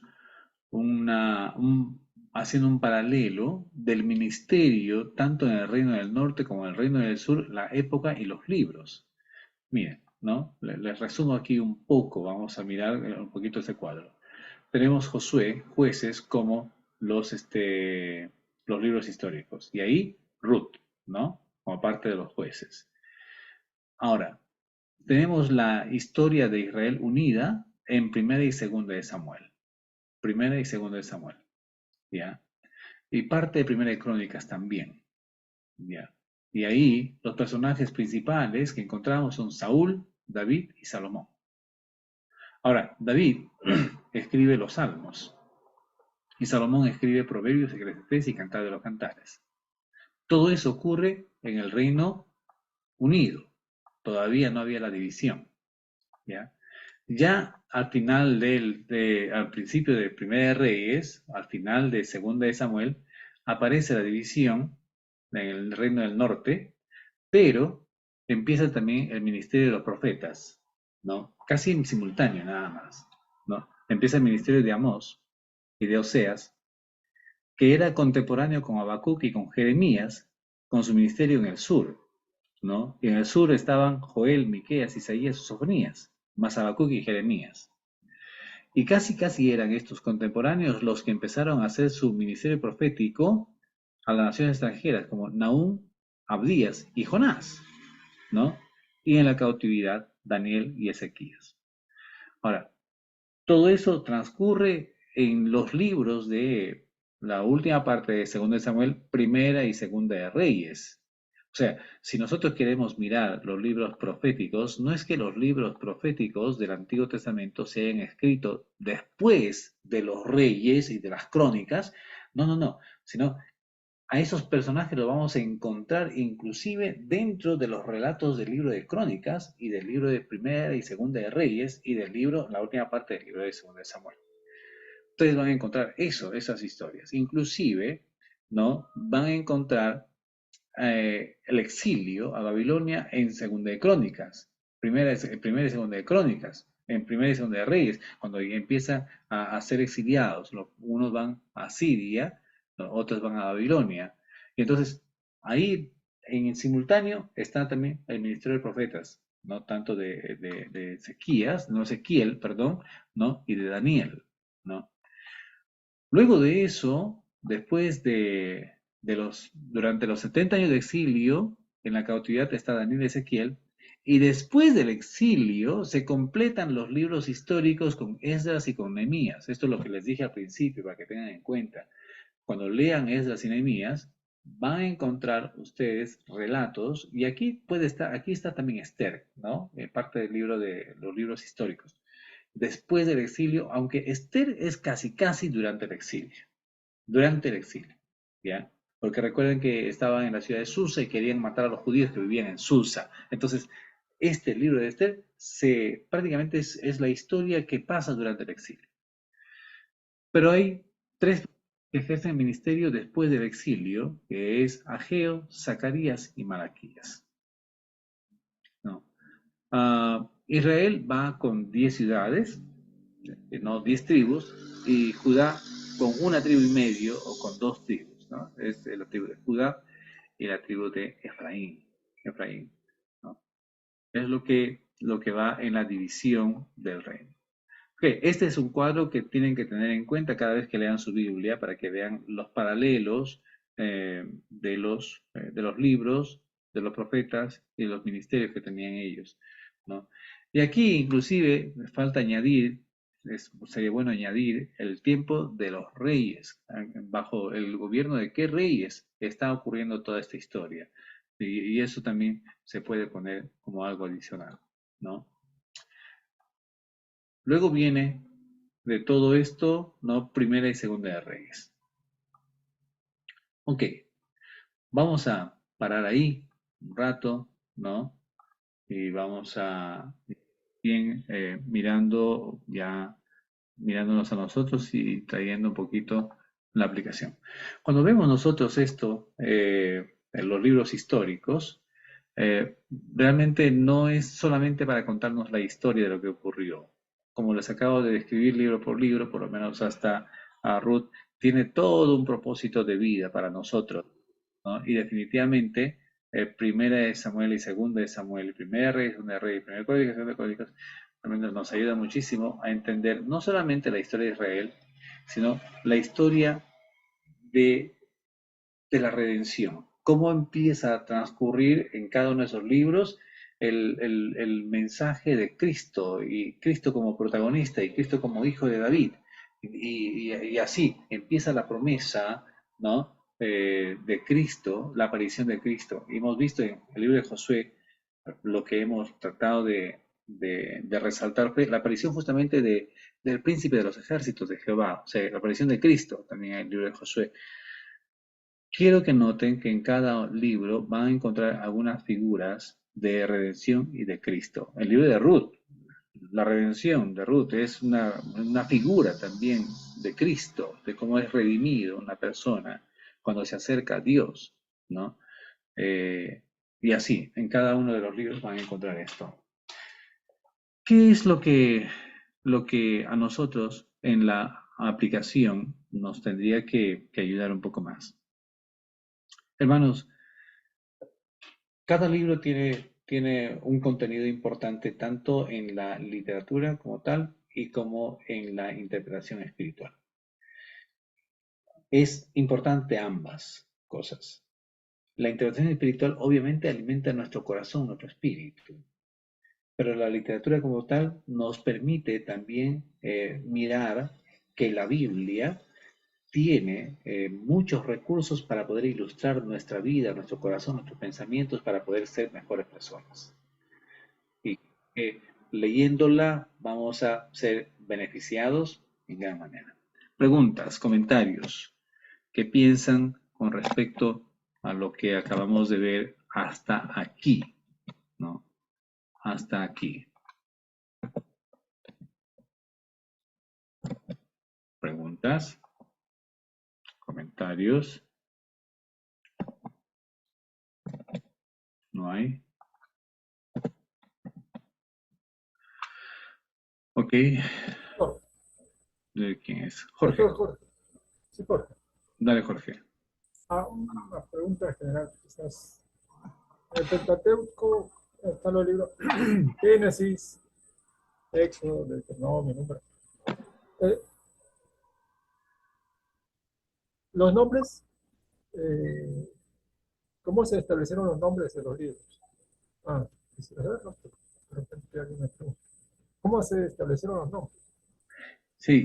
haciendo un paralelo del ministerio, tanto en el Reino del Norte como en el Reino del Sur, la época y los libros. Miren, ¿no? Les resumo aquí un poco, vamos a mirar un poquito ese cuadro. Tenemos Josué, jueces, como los libros históricos. Y ahí Ruth, ¿no? Como parte de los jueces. Ahora, tenemos la historia de Israel unida en primera y segunda de Samuel. Primera y segunda de Samuel, ¿ya? Y parte de primera de Crónicas también, ¿ya? Y ahí los personajes principales que encontramos son Saúl, David y Salomón. Ahora, David escribe los Salmos y Salomón escribe Proverbios, Eclesiastés y Cantar de los Cantares. Todo eso ocurre en el Reino Unido. Todavía no había la división, ¿ya? Ya al final al principio de Primera de Reyes, al final de Segunda de Samuel, aparece la división en el Reino del Norte, pero empieza también el ministerio de los profetas, ¿no? Casi en simultáneo nada más, ¿no? Empieza el ministerio de Amós y de Oseas, que era contemporáneo con Habacuc y con Jeremías, con su ministerio en el sur, ¿no? Y en el sur estaban Joel, Miqueas, Isaías y Sofonías, más Habacuc y Jeremías. Y casi eran estos contemporáneos los que empezaron a hacer su ministerio profético a las naciones extranjeras, como Nahum, Abdías y Jonás, ¿no? Y en la cautividad, Daniel y Ezequías. Ahora, todo eso transcurre en los libros de la última parte de 2 de Samuel, primera y segunda de Reyes. O sea, si nosotros queremos mirar los libros proféticos, no es que los libros proféticos del Antiguo Testamento se hayan escrito después de los reyes y de las crónicas, no, sino A esos personajes los vamos a encontrar inclusive dentro de los relatos del libro de Crónicas y del libro de Primera y Segunda de Reyes y del libro, la última parte del libro de Segunda de Samuel. Ustedes van a encontrar esas historias. Inclusive, ¿no? Van a encontrar el exilio a Babilonia en Segunda de Crónicas, primera y Segunda de Crónicas, en Primera y Segunda de Reyes, cuando empiezan a ser exiliados. Unos van a Siria, otros van a Babilonia. Y entonces, ahí en simultáneo está también el ministerio de profetas, no tanto de Ezequiel, perdón, ¿no? Y de Daniel, ¿no? Luego de eso, durante los 70 años de exilio, en la cautividad está Daniel y Ezequiel, y después del exilio se completan los libros históricos con Esdras y con Nehemías. Esto es lo que les dije al principio para que tengan en cuenta. Cuando lean Esdras y Nehemías, van a encontrar ustedes relatos, y aquí está también Esther, ¿no? Parte del libro de los libros históricos. Después del exilio, aunque Esther es casi durante el exilio, ¿ya? Porque recuerden que estaban en la ciudad de Susa y querían matar a los judíos que vivían en Susa. Entonces, este libro de Esther prácticamente es la historia que pasa durante el exilio. Pero hay tres que ejercen ministerio después del exilio, que es Ageo, Zacarías y Malaquías, ¿no? Israel va con 10 ciudades, ¿no? 10 tribus, y Judá con una tribu y medio o con 2 tribus, ¿no? Es la tribu de Judá y la tribu de Efraín, ¿no? Es lo que va en la división del reino. Okay, este es un cuadro que tienen que tener en cuenta cada vez que lean su Biblia para que vean los paralelos de los libros, de los profetas y de los ministerios que tenían ellos, ¿no? Y aquí inclusive me falta añadir, sería bueno añadir el tiempo de los reyes, bajo el gobierno de qué reyes está ocurriendo toda esta historia. Y eso también se puede poner como algo adicional, ¿no? Luego viene de todo esto, ¿no? Primera y Segunda de Reyes. Ok, vamos a parar ahí un rato, ¿no? Y vamos a bien mirándonos a nosotros y trayendo un poquito la aplicación. Cuando vemos nosotros esto en los libros históricos, realmente no es solamente para contarnos la historia de lo que ocurrió. Como les acabo de describir libro por libro, por lo menos hasta a Ruth, tiene todo un propósito de vida para nosotros, ¿no? Y definitivamente, primera de Samuel y segunda de Samuel, primera de Reyes, segunda de Reyes, primera de Crónicas, segunda de Crónicas, realmente nos ayuda muchísimo a entender no solamente la historia de Israel, sino la historia de la redención. Cómo empieza a transcurrir en cada uno de esos libros el mensaje de Cristo, y Cristo como protagonista, y Cristo como hijo de David. Y así empieza la promesa, ¿no? De Cristo, la aparición de Cristo. Y hemos visto en el libro de Josué lo que hemos tratado de resaltar, la aparición justamente del príncipe de los ejércitos de Jehová, o sea, la aparición de Cristo también en el libro de Josué. Quiero que noten que en cada libro van a encontrar algunas figuras de redención y de Cristo. El libro de Ruth, la redención de Ruth es una figura también de Cristo, de cómo es redimido una persona cuando se acerca a Dios, ¿no? Y así, en cada uno de los libros van a encontrar esto. ¿Qué es lo que a nosotros en la aplicación nos tendría que ayudar un poco más? Hermanos, cada libro tiene un contenido importante tanto en la literatura como tal y como en la interpretación espiritual. Es importante ambas cosas. La interpretación espiritual obviamente alimenta nuestro corazón, nuestro espíritu, pero la literatura como tal nos permite también mirar que la Biblia tiene muchos recursos para poder ilustrar nuestra vida, nuestro corazón, nuestros pensamientos, para poder ser mejores personas. Y leyéndola vamos a ser beneficiados en gran manera. Preguntas, comentarios, ¿qué piensan con respecto a lo que acabamos de ver hasta aquí, ¿no? Hasta aquí. ¿Preguntas? ¿Comentarios? ¿No hay? Ok. ¿De quién es? Jorge. Jorge. Sí, Jorge. Dale, Jorge. Una pregunta general, quizás. En el Pentateuco están los libros Génesis, Éxodo, Deuteronomio, Número. Los nombres, ¿cómo se establecieron los nombres de los libros? De repente alguien me pregunta. ¿Cómo se establecieron los nombres? Sí,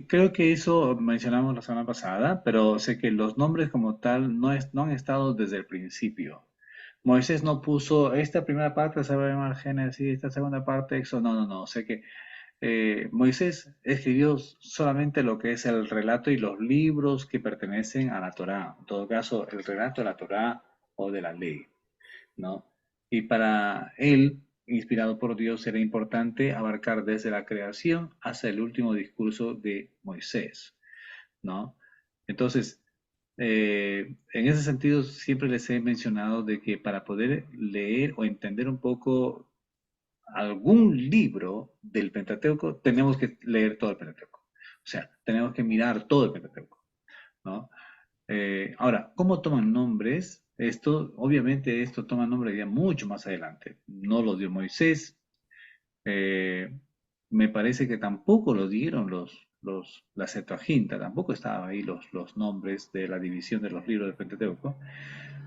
creo que eso mencionamos la semana pasada, pero sé que los nombres como tal no han estado desde el principio. Moisés no puso esta primera parte se va a llamar Génesis, esta segunda parte Éxodo. No. Sé que Moisés escribió solamente lo que es el relato y los libros que pertenecen a la Torá. En todo caso, el relato de la Torá o de la ley, ¿no? Y para él, inspirado por Dios, era importante abarcar desde la creación hasta el último discurso de Moisés, ¿no? Entonces, en ese sentido, siempre les he mencionado de que para poder leer o entender un poco algún libro del Pentateuco, tenemos que leer todo el Pentateuco. O sea, tenemos que mirar todo el Pentateuco, ¿no? Ahora, ¿cómo toman nombres? Obviamente, esto toma nombre ya mucho más adelante. No lo dio Moisés. Me parece que tampoco lo dieron la Septuaginta, tampoco estaban ahí los nombres de la división de los libros del Pentateuco.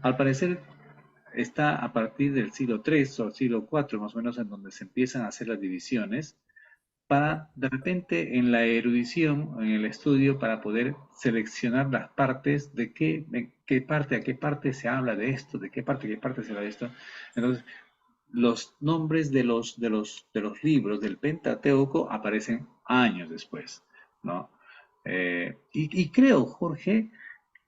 Al parecer, está a partir del siglo III o siglo IV, más o menos, en donde se empiezan a hacer las divisiones, para de repente en la erudición, en el estudio, para poder seleccionar las partes de qué parte a qué parte se habla de esto, de qué parte a qué parte se habla de esto. Entonces, los nombres de los libros del Pentateuco aparecen años después, ¿no? Y creo, Jorge,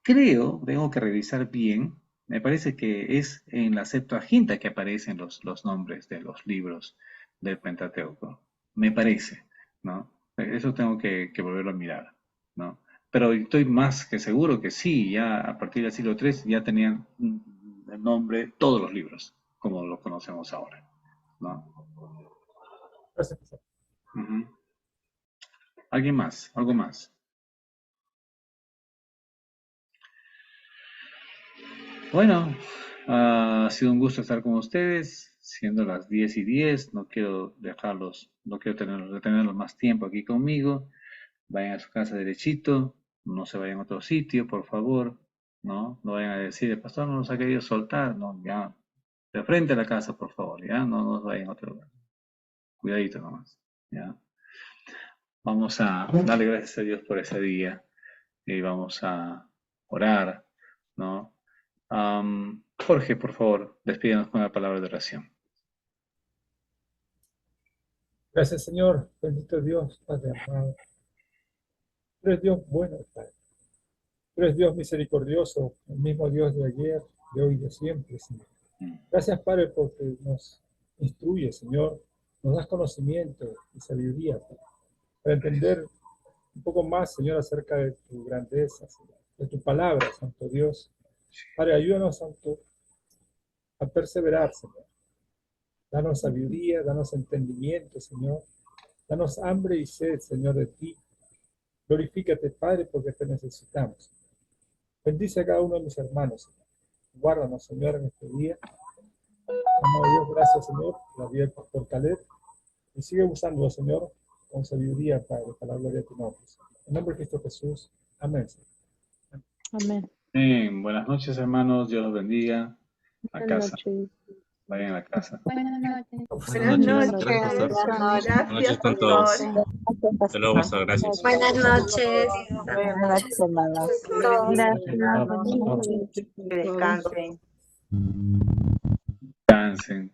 tengo que revisar bien, me parece que es en la Septuaginta que aparecen los nombres de los libros del Pentateuco. Me parece, ¿no? Eso tengo que volverlo a mirar, ¿no? Pero estoy más que seguro que sí, ya a partir del siglo III ya tenían el nombre todos los libros, como lo conocemos ahora, ¿no? Gracias. Ujú. ¿Alguien más? ¿Algo más? Bueno, ha sido un gusto estar con ustedes, siendo las 10:10, no quiero retenerlos más tiempo aquí conmigo. Vayan a su casa derechito, no se vayan a otro sitio, por favor, ¿no? No vayan a decir, el pastor no nos ha querido soltar, no, ya, de frente a la casa, por favor, ya, no nos vayan a otro lugar. Cuidadito nomás, ya. Vamos a darle gracias a Dios por ese día y vamos a orar, ¿no? Jorge, por favor, despídenos con la palabra de oración. Gracias, Señor. Bendito Dios, Padre amado. Tú eres Dios bueno, Padre. Tú eres Dios misericordioso, el mismo Dios de ayer, de hoy y de siempre, Señor. Gracias, Padre, porque nos instruye, Señor. Nos das conocimiento y sabiduría, Padre, para entender un poco más, Señor, acerca de tu grandeza, Señor, de tu palabra, Santo Dios. Padre, ayúdanos, Santo, a perseverar, Señor. Danos sabiduría, danos entendimiento, Señor. Danos hambre y sed, Señor, de ti. Glorifícate, Padre, porque te necesitamos. Bendice a cada uno de mis hermanos, Señor. Guárdanos, Señor, en este día. Amado Dios, gracias, Señor, por la vida del pastor Caleb. Y sigue usando, Señor, con sabiduría, Padre, para la gloria de tu nombre. En nombre de Cristo Jesús. Amén. Amén. Buenas noches, hermanos. Dios los bendiga. A Buenas casa. noches. Vayan a la casa. Buenas noches. Buenas noches. Gracias, pastor. Gracias, noches con todos. pastor. Hasta luego, pastor. Gracias. Buenas noches. Buenas noches, hermanos. Gracias. Que descansen. Descansen.